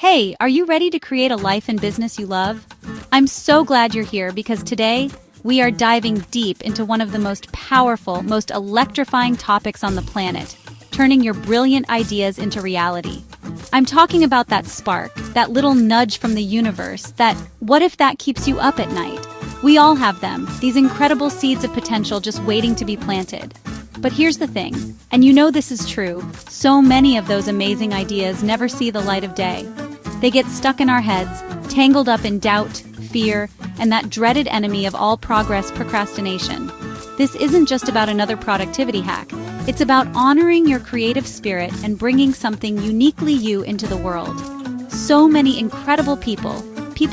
Hey, are you ready to create a life and business you love? I'm so glad you're here because today we are diving deep into one of the most powerful, most electrifying topics on the planet, turning your brilliant ideas into reality. I'm talking about that spark, that little nudge from the universe, that what if that keeps you up at night? We all have them, these incredible seeds of potential just waiting to be planted. But here's the thing, and you know this is true, so many of those amazing ideas never see the light of day. They get stuck in our heads, tangled up in doubt, fear, and that dreaded enemy of all progress, procrastination. This isn't just about another productivity hack. It's about honoring your creative spirit and bringing something uniquely you into the world. So many incredible people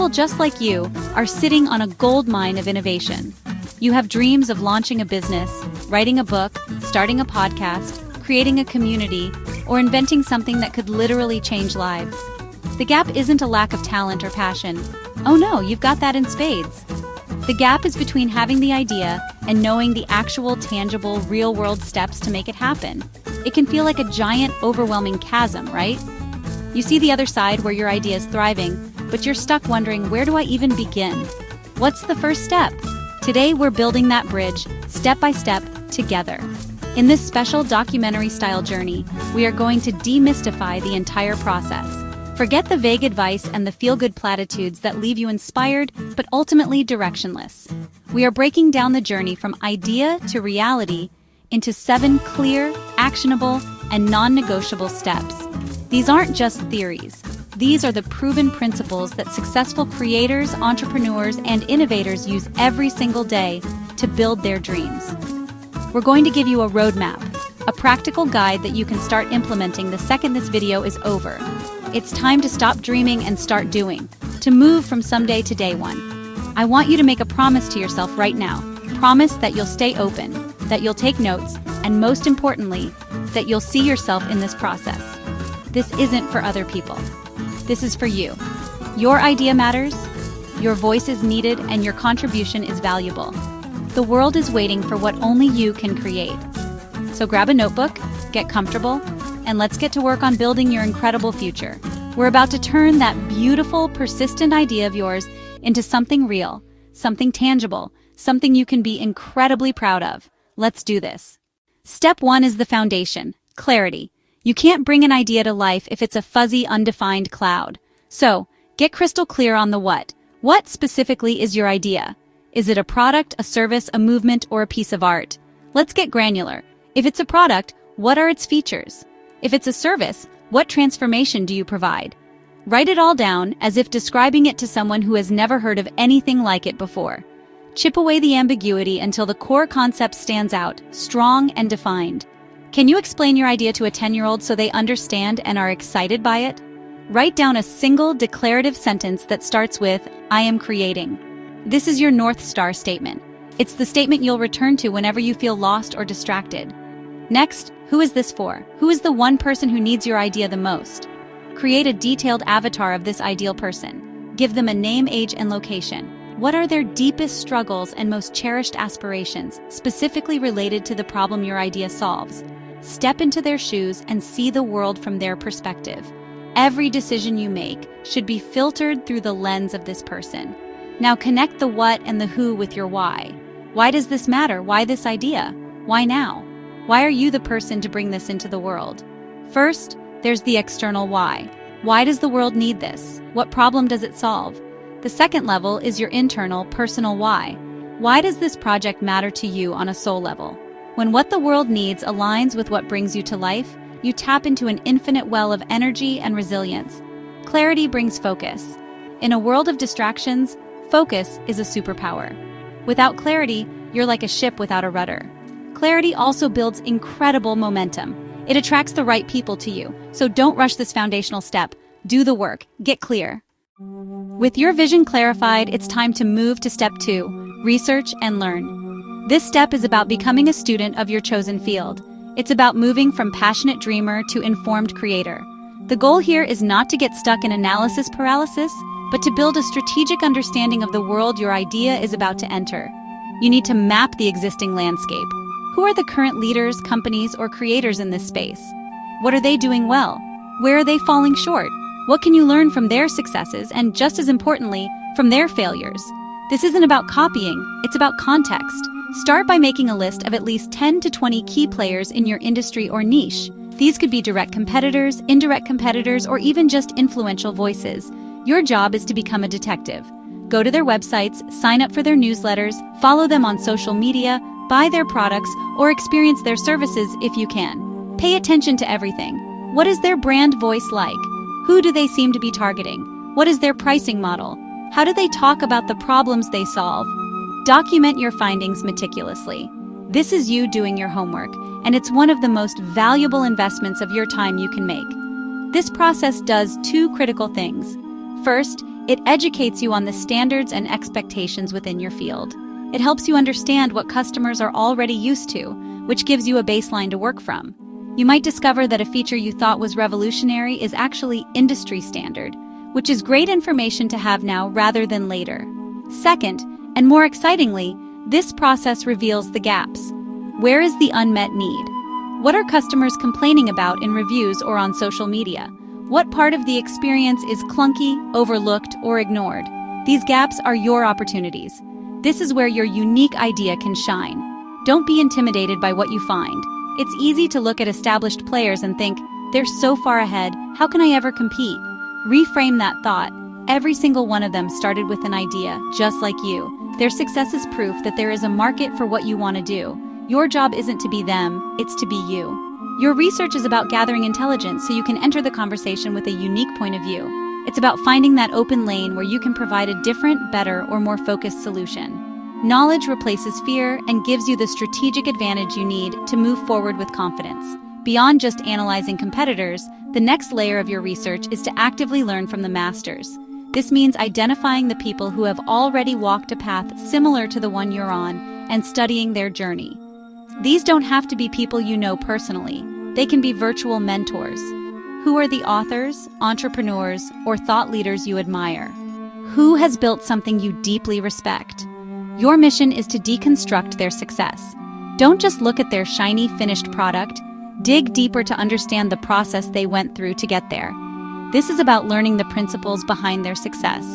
just like you, are sitting on a gold mine of innovation. You have dreams of launching a business, writing a book, starting a podcast, creating a community, or inventing something that could literally change lives. The gap isn't a lack of talent or passion. Oh no, you've got that in spades. The gap is between having the idea and knowing the actual, tangible, real-world steps to make it happen. It can feel like a giant, overwhelming chasm, right? You see the other side where your idea is thriving, but you're stuck wondering, where do I even begin? What's the first step? Today, we're building that bridge, step by step, together. In this special documentary-style journey, we are going to demystify the entire process. Forget the vague advice and the feel-good platitudes that leave you inspired, but ultimately directionless. We are breaking down the journey from idea to reality into 7 clear, actionable, and non-negotiable steps. These aren't just theories. These are the proven principles that successful creators, entrepreneurs, and innovators use every single day to build their dreams. We're going to give you a roadmap, a practical guide that you can start implementing the second this video is over. It's time to stop dreaming and start doing, to move from someday to day one. I want you to make a promise to yourself right now. Promise that you'll stay open, that you'll take notes, and most importantly, that you'll see yourself in this process. This isn't for other people. This is for you. Your idea matters, your voice is needed, and your contribution is valuable. The world is waiting for what only you can create. So grab a notebook, get comfortable, and let's get to work on building your incredible future. We're about to turn that beautiful, persistent idea of yours into something real, something tangible, something you can be incredibly proud of. Let's do this. Step 1 is the foundation, clarity. You can't bring an idea to life if it's a fuzzy, undefined cloud. So, get crystal clear on the what. What specifically is your idea? Is it a product, a service, a movement, or a piece of art? Let's get granular. If it's a product, what are its features? If it's a service, what transformation do you provide? Write it all down as if describing it to someone who has never heard of anything like it before. Chip away the ambiguity until the core concept stands out, strong and defined. Can you explain your idea to a 10-year-old so they understand and are excited by it? Write down a single declarative sentence that starts with, "I am creating." This is your North Star statement. It's the statement you'll return to whenever you feel lost or distracted. Next, who is this for? Who is the one person who needs your idea the most? Create a detailed avatar of this ideal person. Give them a name, age, and location. What are their deepest struggles and most cherished aspirations, specifically related to the problem your idea solves? Step into their shoes and see the world from their perspective. Every decision you make should be filtered through the lens of this person. Now connect the what and the who with your why. Why does this matter? Why this idea? Why now? Why are you the person to bring this into the world? First, there's the external why. Why does the world need this? What problem does it solve? The second level is your internal, personal why. Why does this project matter to you on a soul level? When what the world needs aligns with what brings you to life, you tap into an infinite well of energy and resilience. Clarity brings focus. In a world of distractions, focus is a superpower. Without clarity, you're like a ship without a rudder. Clarity also builds incredible momentum. It attracts the right people to you, so don't rush this foundational step. Do the work. Get clear. With your vision clarified, it's time to move to step 2, research and learn. This step is about becoming a student of your chosen field. It's about moving from passionate dreamer to informed creator. The goal here is not to get stuck in analysis paralysis, but to build a strategic understanding of the world your idea is about to enter. You need to map the existing landscape. Who are the current leaders, companies, or creators in this space? What are they doing well? Where are they falling short? What can you learn from their successes and, just as importantly, from their failures? This isn't about copying, it's about context. Start by making a list of at least 10 to 20 key players in your industry or niche. These could be direct competitors, indirect competitors, or even just influential voices. Your job is to become a detective. Go to their websites, sign up for their newsletters, follow them on social media, buy their products, or experience their services if you can. Pay attention to everything. What is their brand voice like? Who do they seem to be targeting? What is their pricing model? How do they talk about the problems they solve? Document your findings meticulously. This is you doing your homework, and it's one of the most valuable investments of your time you can make. This process does two critical things. First, it educates you on the standards and expectations within your field. It helps you understand what customers are already used to, which gives you a baseline to work from. You might discover that a feature you thought was revolutionary is actually industry standard, which is great information to have now rather than later. Second, and more excitingly, this process reveals the gaps. Where is the unmet need? What are customers complaining about in reviews or on social media? What part of the experience is clunky, overlooked, or ignored? These gaps are your opportunities. This is where your unique idea can shine. Don't be intimidated by what you find. It's easy to look at established players and think, they're so far ahead, how can I ever compete? Reframe that thought. Every single one of them started with an idea, just like you. Their success is proof that there is a market for what you want to do. Your job isn't to be them, it's to be you. Your research is about gathering intelligence so you can enter the conversation with a unique point of view. It's about finding that open lane where you can provide a different, better, or more focused solution. Knowledge replaces fear and gives you the strategic advantage you need to move forward with confidence. Beyond just analyzing competitors, the next layer of your research is to actively learn from the masters. This means identifying the people who have already walked a path similar to the one you're on and studying their journey. These don't have to be people you know personally. They can be virtual mentors. Who are the authors, entrepreneurs, or thought leaders you admire? Who has built something you deeply respect? Your mission is to deconstruct their success. Don't just look at their shiny, finished product. Dig deeper to understand the process they went through to get there. This is about learning the principles behind their success.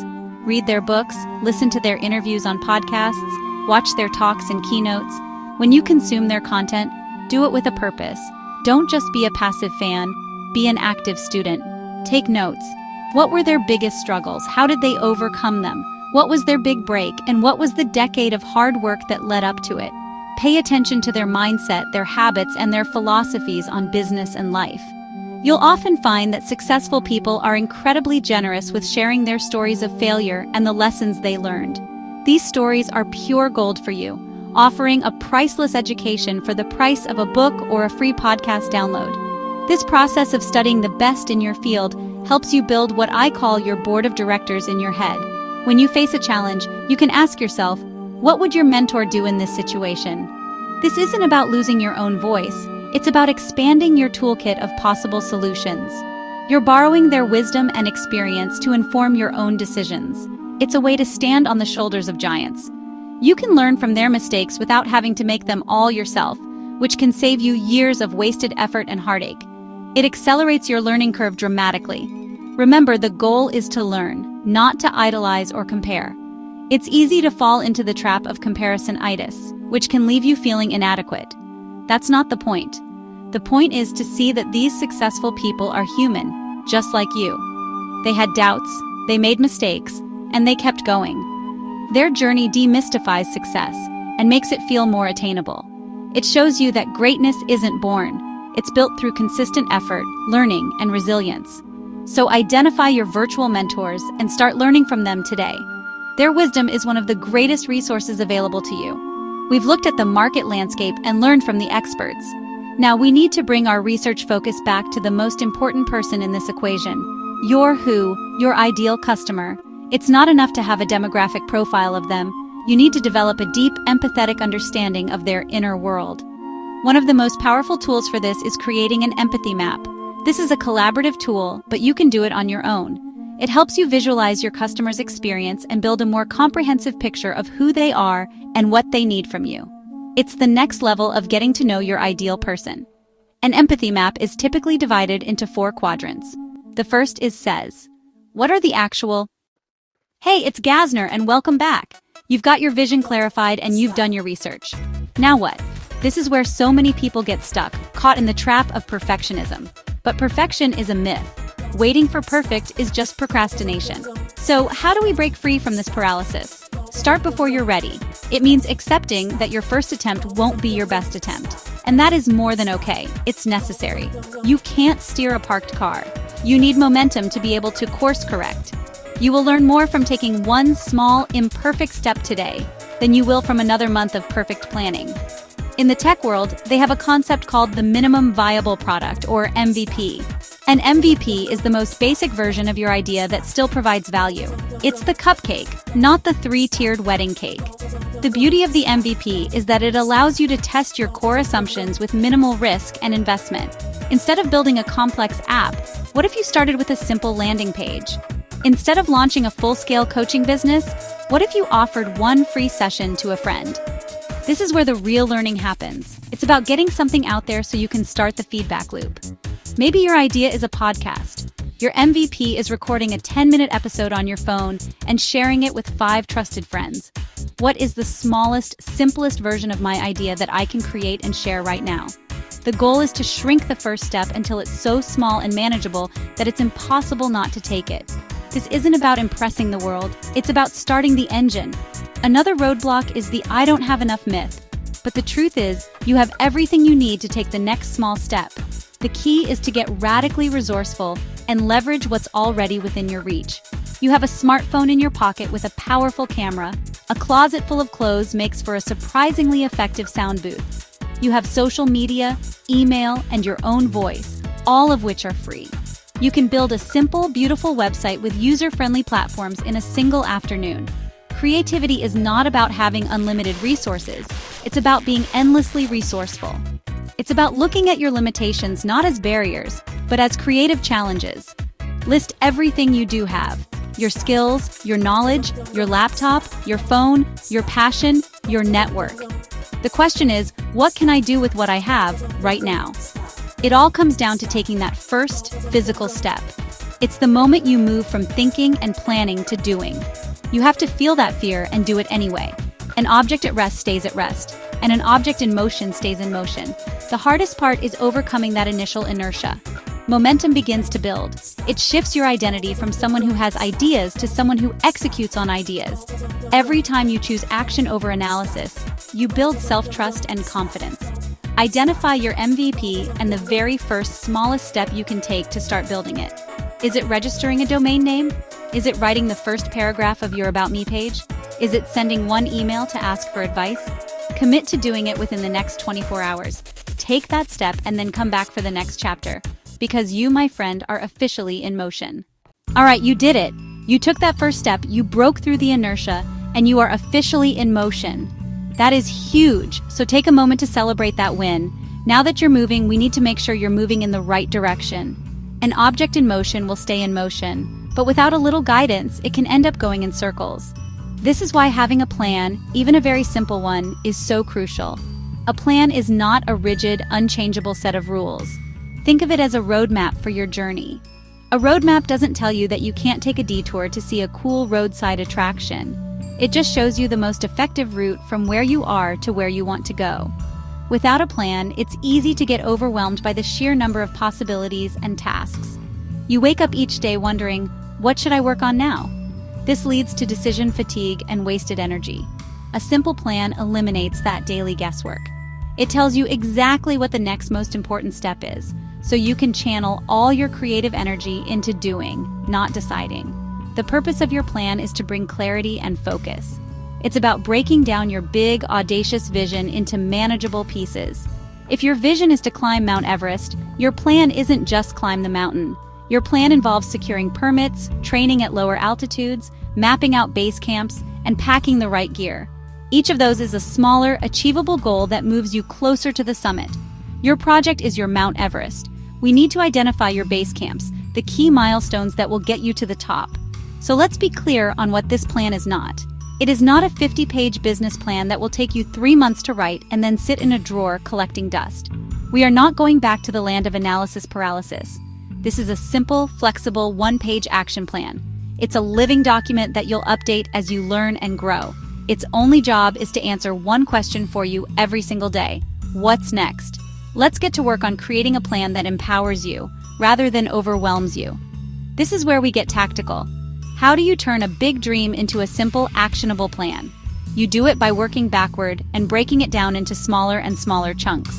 Read their books, listen to their interviews on podcasts, watch their talks and keynotes. When you consume their content, do it with a purpose. Don't just be a passive fan, be an active student. Take notes. What were their biggest struggles? How did they overcome them? What was their big break? And what was the decade of hard work that led up to it? Pay attention to their mindset, their habits, and their philosophies on business and life. You'll often find that successful people are incredibly generous with sharing their stories of failure and the lessons they learned. These stories are pure gold for you, offering a priceless education for the price of a book or a free podcast download. This process of studying the best in your field helps you build what I call your board of directors in your head. When you face a challenge, you can ask yourself, what would your mentor do in this situation? This isn't about losing your own voice. It's about expanding your toolkit of possible solutions. You're borrowing their wisdom and experience to inform your own decisions. It's a way to stand on the shoulders of giants. You can learn from their mistakes without having to make them all yourself, which can save you years of wasted effort and heartache. It accelerates your learning curve dramatically. Remember, the goal is to learn, not to idolize or compare. It's easy to fall into the trap of comparison-itis, which can leave you feeling inadequate. That's not the point. The point is to see that these successful people are human, just like you. They had doubts, they made mistakes, and they kept going. Their journey demystifies success and makes it feel more attainable. It shows you that greatness isn't born. It's built through consistent effort, learning, and resilience. So identify your virtual mentors and start learning from them today. Their wisdom is one of the greatest resources available to you. We've looked at the market landscape and learned from the experts. Now we need to bring our research focus back to the most important person in this equation. Your who, your ideal customer. It's not enough to have a demographic profile of them. You need to develop a deep, empathetic understanding of their inner world. One of the most powerful tools for this is creating an empathy map. This is a collaborative tool, but you can do it on your own. It helps you visualize your customer's experience and build a more comprehensive picture of who they are and what they need from you. It's the next level of getting to know your ideal person. An empathy map is typically divided into 4 quadrants. The first is says. What are the actual? Hey, it's Gasner and welcome back. You've got your vision clarified and you've done your research. Now what? This is where so many people get stuck, caught in the trap of perfectionism. But perfection is a myth. Waiting for perfect is just procrastination. So how do we break free from this paralysis? Start before you're ready. It means accepting that your first attempt won't be your best attempt. And that is more than okay. It's necessary. You can't steer a parked car. You need momentum to be able to course correct. You will learn more from taking one small, imperfect step today than you will from another month of perfect planning. In the tech world, they have a concept called the minimum viable product, or MVP. An MVP is the most basic version of your idea that still provides value. It's the cupcake, not the three-tiered wedding cake. The beauty of the MVP is that it allows you to test your core assumptions with minimal risk and investment. Instead of building a complex app, what if you started with a simple landing page? Instead of launching a full-scale coaching business, what if you offered one free session to a friend? This is where the real learning happens. It's about getting something out there so you can start the feedback loop. Maybe your idea is a podcast. Your MVP is recording a 10-minute episode on your phone and sharing it with 5 trusted friends. What is the smallest, simplest version of my idea that I can create and share right now? The goal is to shrink the first step until it's so small and manageable that it's impossible not to take it. This isn't about impressing the world, it's about starting the engine. Another roadblock is the I don't have enough myth. But the truth is, you have everything you need to take the next small step. The key is to get radically resourceful and leverage what's already within your reach. You have a smartphone in your pocket with a powerful camera. A closet full of clothes makes for a surprisingly effective sound booth. You have social media, email, and your own voice, all of which are free. You can build a simple, beautiful website with user-friendly platforms in a single afternoon. Creativity is not about having unlimited resources. It's about being endlessly resourceful. It's about looking at your limitations not as barriers, but as creative challenges. List everything you do have. Your skills, your knowledge, your laptop, your phone, your passion, your network. The question is, what can I do with what I have right now? It all comes down to taking that first physical step. It's the moment you move from thinking and planning to doing. You have to feel that fear and do it anyway. An object at rest stays at rest, and an object in motion stays in motion. The hardest part is overcoming that initial inertia. Momentum begins to build. It shifts your identity from someone who has ideas to someone who executes on ideas. Every time you choose action over analysis, you build self-trust and confidence. Identify your MVP and the very first smallest step you can take to start building it. Is it registering a domain name? Is it writing the first paragraph of your About Me page? Is it sending one email to ask for advice? Commit to doing it within the next 24 hours. Take that step and then come back for the next chapter. Because you, my friend, are officially in motion. All right, you did it. You took that first step, you broke through the inertia, and you are officially in motion. That is huge, so take a moment to celebrate that win. Now that you're moving, we need to make sure you're moving in the right direction. An object in motion will stay in motion, but without a little guidance, it can end up going in circles. This is why having a plan, even a very simple one, is so crucial. A plan is not a rigid, unchangeable set of rules. Think of it as a roadmap for your journey. A roadmap doesn't tell you that you can't take a detour to see a cool roadside attraction. It just shows you the most effective route from where you are to where you want to go. Without a plan, it's easy to get overwhelmed by the sheer number of possibilities and tasks. You wake up each day wondering, what should I work on now? This leads to decision fatigue and wasted energy. A simple plan eliminates that daily guesswork. It tells you exactly what the next most important step is, so you can channel all your creative energy into doing, not deciding. The purpose of your plan is to bring clarity and focus. It's about breaking down your big, audacious vision into manageable pieces. If your vision is to climb Mount Everest, your plan isn't just climb the mountain. Your plan involves securing permits, training at lower altitudes, mapping out base camps, and packing the right gear. Each of those is a smaller, achievable goal that moves you closer to the summit. Your project is your Mount Everest. We need to identify your base camps, the key milestones that will get you to the top. So let's be clear on what this plan is not. It is not a 50-page business plan that will take you 3 months to write and then sit in a drawer collecting dust. We are not going back to the land of analysis paralysis. This is a simple, flexible, one-page action plan. It's a living document that you'll update as you learn and grow. Its only job is to answer one question for you every single day. What's next? Let's get to work on creating a plan that empowers you, rather than overwhelms you. This is where we get tactical. How do you turn a big dream into a simple, actionable plan? You do it by working backward and breaking it down into smaller and smaller chunks.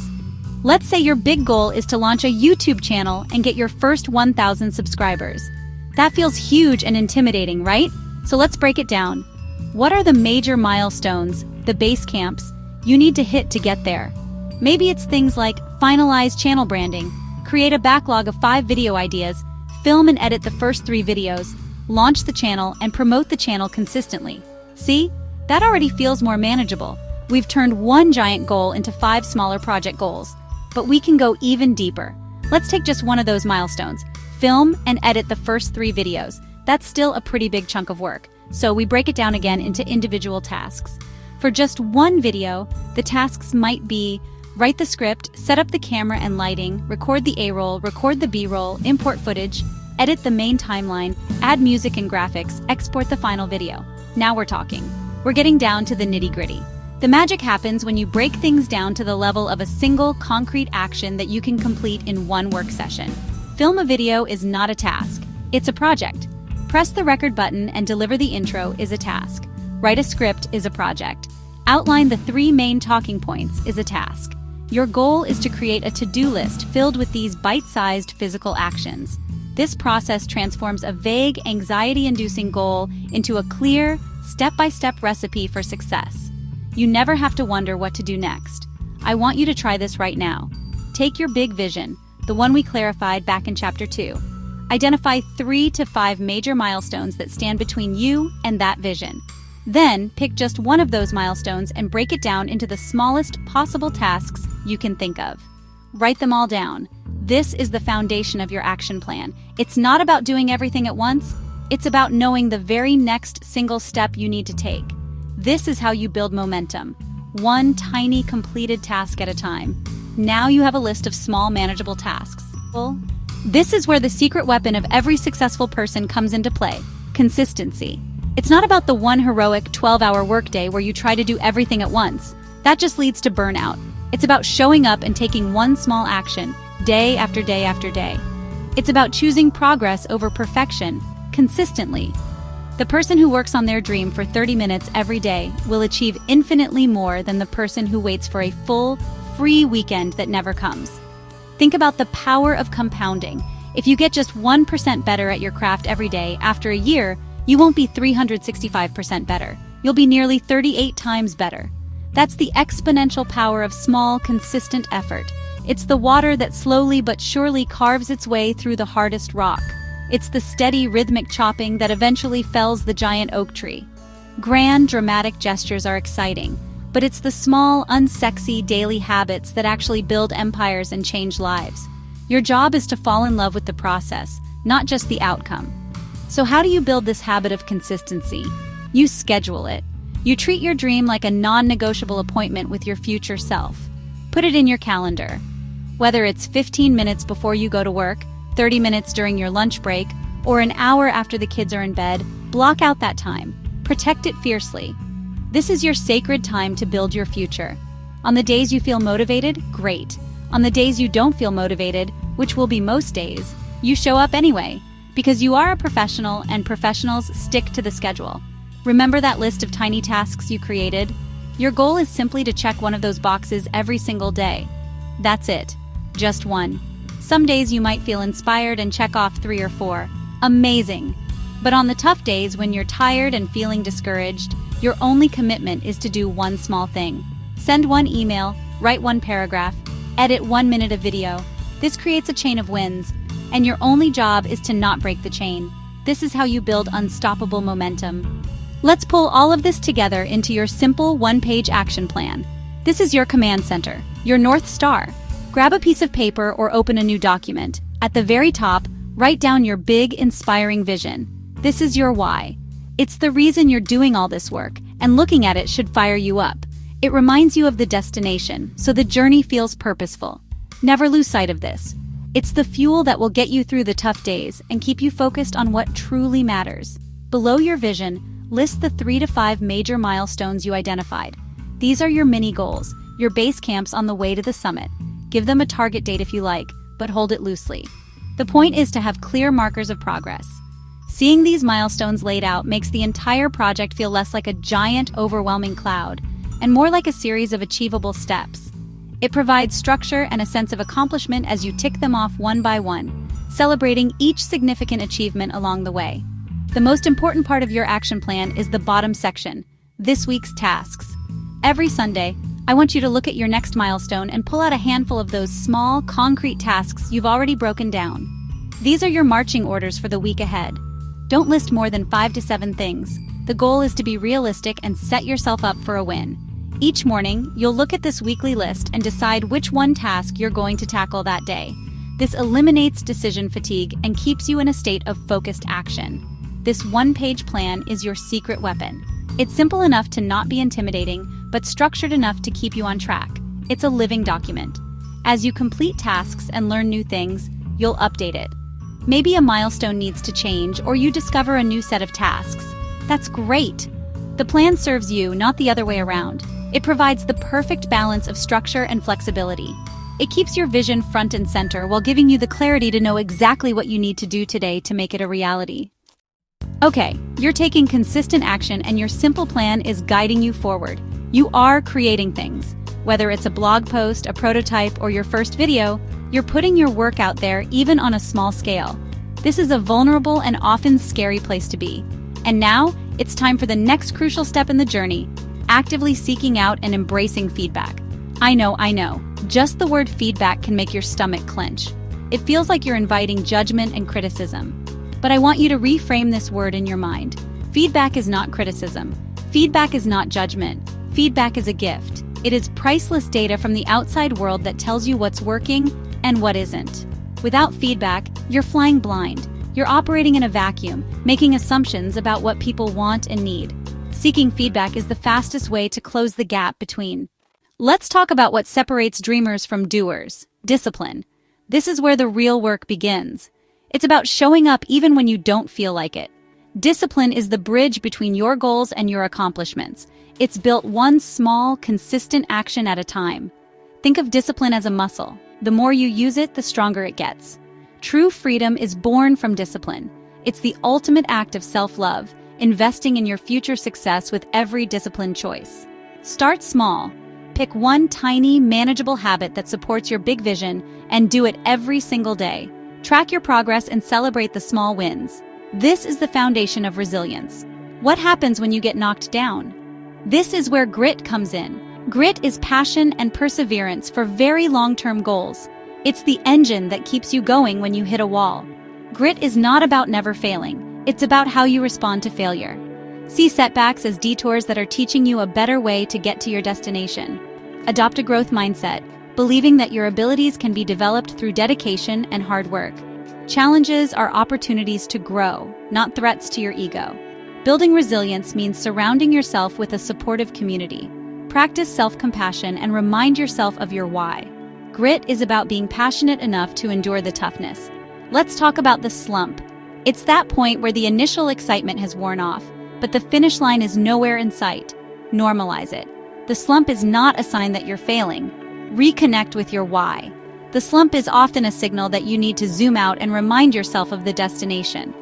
Let's say your big goal is to launch a YouTube channel and get your first 1,000 subscribers. That feels huge and intimidating, right? So let's break it down. What are the major milestones, the base camps, you need to hit to get there? Maybe it's things like finalize channel branding, create a backlog of 5 video ideas, film and edit the first 3 videos, launch the channel, and promote the channel consistently. See? That already feels more manageable. We've turned one giant goal into 5 smaller project goals. But we can go even deeper. Let's take just one of those milestones. Film and edit the first 3 videos. That's still a pretty big chunk of work. So we break it down again into individual tasks. For just one video, the tasks might be write the script, set up the camera and lighting, record the A-roll, record the B-roll, import footage, edit the main timeline, add music and graphics, export the final video. Now we're talking. We're getting down to the nitty-gritty. The magic happens when you break things down to the level of a single, concrete action that you can complete in one work session. Film a video is not a task. It's a project. Press the record button and deliver the intro is a task. Write a script is a project. Outline the 3 main talking points is a task. Your goal is to create a to-do list filled with these bite-sized physical actions. This process transforms a vague, anxiety-inducing goal into a clear, step-by-step recipe for success. You never have to wonder what to do next. I want you to try this right now. Take your big vision, the one we clarified back in Chapter 2. Identify 3 to 5 major milestones that stand between you and that vision. Then, pick just one of those milestones and break it down into the smallest possible tasks you can think of. Write them all down. This is the foundation of your action plan. It's not about doing everything at once. It's about knowing the very next single step you need to take. This is how you build momentum, one tiny completed task at a time. Now you have a list of small manageable tasks. This is where the secret weapon of every successful person comes into play: consistency. It's not about the one heroic 12-hour workday where you try to do everything at once. That just leads to burnout. It's about showing up and taking one small action, day after day after day. It's about choosing progress over perfection, consistently. The person who works on their dream for 30 minutes every day will achieve infinitely more than the person who waits for a full, free weekend that never comes. Think about the power of compounding. If you get just 1% better at your craft every day, after a year, you won't be 365% better. You'll be nearly 38 times better. That's the exponential power of small, consistent effort. It's the water that slowly but surely carves its way through the hardest rock. It's the steady, rhythmic chopping that eventually fells the giant oak tree. Grand, dramatic gestures are exciting, but it's the small, unsexy daily habits that actually build empires and change lives. Your job is to fall in love with the process, not just the outcome. So how do you build this habit of consistency? You schedule it. You treat your dream like a non-negotiable appointment with your future self. Put it in your calendar. Whether it's 15 minutes before you go to work, 30 minutes during your lunch break, or an hour after the kids are in bed, block out that time. Protect it fiercely. This is your sacred time to build your future. On the days you feel motivated, great. On the days you don't feel motivated, which will be most days, you show up anyway, because you are a professional and professionals stick to the schedule. Remember that list of tiny tasks you created? Your goal is simply to check one of those boxes every single day. That's it. Just one. Some days you might feel inspired and check off 3 or 4. Amazing! But on the tough days when you're tired and feeling discouraged, your only commitment is to do one small thing. Send one email, write one paragraph, edit 1 minute of video. This creates a chain of wins, and your only job is to not break the chain. This is how you build unstoppable momentum. Let's pull all of this together into your simple one-page action plan. This is your command center, your North Star. Grab a piece of paper or open a new document. At the very top, write down your big, inspiring vision. This is your why. It's the reason you're doing all this work, and looking at it should fire you up. It reminds you of the destination, so the journey feels purposeful. Never lose sight of this. It's the fuel that will get you through the tough days and keep you focused on what truly matters. Below your vision, list the 3 to 5 major milestones you identified. These are your mini goals, your base camps on the way to the summit. Give them a target date if you like, but hold it loosely. The point is to have clear markers of progress. Seeing these milestones laid out makes the entire project feel less like a giant, overwhelming cloud, and more like a series of achievable steps. It provides structure and a sense of accomplishment as you tick them off one by one, celebrating each significant achievement along the way. The most important part of your action plan is the bottom section, this week's tasks. Every Sunday, I want you to look at your next milestone and pull out a handful of those small, concrete tasks you've already broken down. These are your marching orders for the week ahead. Don't list more than 5 to 7 things. The goal is to be realistic and set yourself up for a win. Each morning, you'll look at this weekly list and decide which one task you're going to tackle that day. This eliminates decision fatigue and keeps you in a state of focused action. This one-page plan is your secret weapon. It's simple enough to not be intimidating, but structured enough to keep you on track. It's a living document. As you complete tasks and learn new things, you'll update it. Maybe a milestone needs to change, or you discover a new set of tasks. That's great. The plan serves you, not the other way around. It provides the perfect balance of structure and flexibility. It keeps your vision front and center while giving you the clarity to know exactly what you need to do today to make it a reality. Okay, you're taking consistent action and your simple plan is guiding you forward. You are creating things. Whether it's a blog post, a prototype, or your first video, you're putting your work out there even on a small scale. This is a vulnerable and often scary place to be. And now, it's time for the next crucial step in the journey, actively seeking out and embracing feedback. I know, just the word feedback can make your stomach clench. It feels like you're inviting judgment and criticism. But I want you to reframe this word in your mind. Feedback is not criticism. Feedback is not judgment. Feedback is a gift. It is priceless data from the outside world that tells you what's working and what isn't. Without feedback, you're flying blind. You're operating in a vacuum, making assumptions about what people want and need. Seeking feedback is the fastest way to close the gap between. Let's talk about what separates dreamers from doers: discipline. This is where the real work begins. It's about showing up even when you don't feel like it. Discipline is the bridge between your goals and your accomplishments. It's built one small, consistent action at a time. Think of discipline as a muscle. The more you use it, the stronger it gets. True freedom is born from discipline. It's the ultimate act of self-love, investing in your future success with every disciplined choice. Start small. Pick one tiny, manageable habit that supports your big vision and do it every single day. Track your progress and celebrate the small wins. This is the foundation of resilience. What happens when you get knocked down? This is where grit comes in. Grit is passion and perseverance for very long-term goals. It's the engine that keeps you going when you hit a wall. Grit is not about never failing. It's about how you respond to failure. See setbacks as detours that are teaching you a better way to get to your destination. Adopt a growth mindset, believing that your abilities can be developed through dedication and hard work. Challenges are opportunities to grow, not threats to your ego. Building resilience means surrounding yourself with a supportive community. Practice self-compassion and remind yourself of your why. Grit is about being passionate enough to endure the toughness. Let's talk about the slump. It's that point where the initial excitement has worn off, but the finish line is nowhere in sight. Normalize it. The slump is not a sign that you're failing. Reconnect with your why. The slump is often a signal that you need to zoom out and remind yourself of the destination.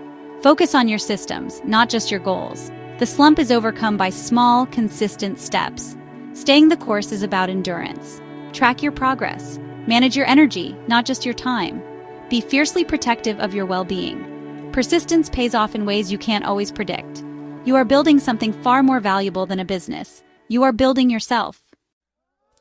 Focus on your systems, not just your goals. The slump is overcome by small, consistent steps. Staying the course is about endurance. Track your progress. Manage your energy, not just your time. Be fiercely protective of your well-being. Persistence pays off in ways you can't always predict. You are building something far more valuable than a business. You are building yourself.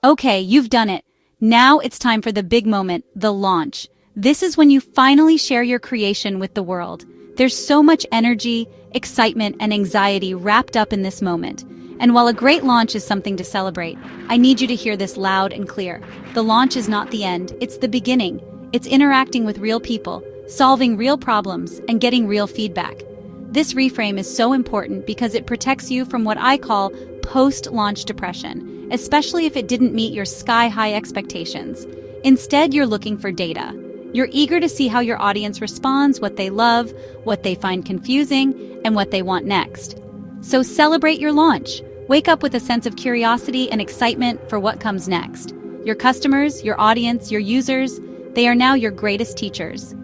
Okay, you've done it. Now it's time for the big moment, the launch. This is when you finally share your creation with the world. There's so much energy, excitement, and anxiety wrapped up in this moment. And while a great launch is something to celebrate, I need you to hear this loud and clear. The launch is not the end, it's the beginning. It's interacting with real people, solving real problems, and getting real feedback. This reframe is so important because it protects you from what I call post-launch depression, especially if it didn't meet your sky-high expectations. Instead, you're looking for data. You're eager to see how your audience responds, what they love, what they find confusing, and what they want next. So celebrate your launch. Wake up with a sense of curiosity and excitement for what comes next. Your customers, your audience, your users, they are now your greatest teachers.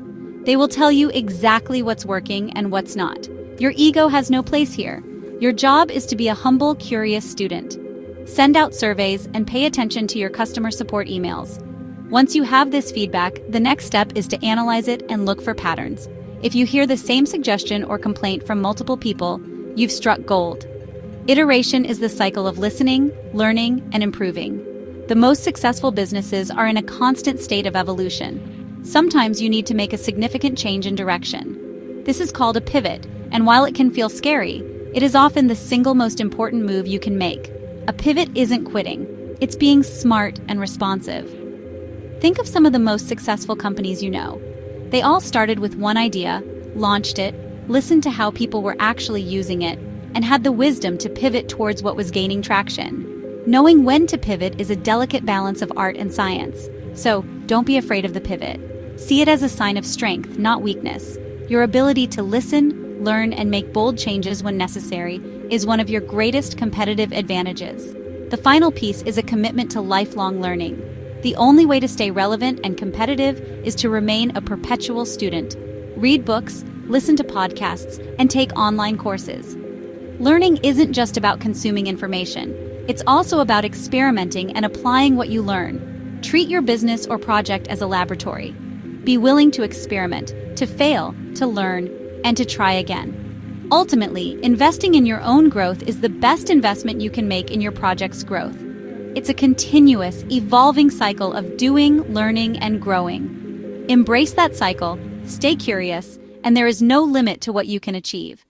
They will tell you exactly what's working and what's not. Your ego has no place here. Your job is to be a humble, curious student. Send out surveys and pay attention to your customer support emails. Once you have this feedback, the next step is to analyze it and look for patterns. If you hear the same suggestion or complaint from multiple people, you've struck gold. Iteration is the cycle of listening, learning, and improving. The most successful businesses are in a constant state of evolution. Sometimes you need to make a significant change in direction. This is called a pivot, and while it can feel scary, it is often the single most important move you can make. A pivot isn't quitting, it's being smart and responsive. Think of some of the most successful companies you know. They all started with one idea, launched it, listened to how people were actually using it, and had the wisdom to pivot towards what was gaining traction. Knowing when to pivot is a delicate balance of art and science. So, don't be afraid of the pivot. See it as a sign of strength, not weakness. Your ability to listen, learn, and make bold changes when necessary is one of your greatest competitive advantages. The final piece is a commitment to lifelong learning. The only way to stay relevant and competitive is to remain a perpetual student. Read books, listen to podcasts, and take online courses. Learning isn't just about consuming information. It's also about experimenting and applying what you learn. Treat your business or project as a laboratory. Be willing to experiment, to fail, to learn, and to try again. Ultimately, investing in your own growth is the best investment you can make in your project's growth. It's a continuous, evolving cycle of doing, learning, and growing. Embrace that cycle, stay curious, and there is no limit to what you can achieve.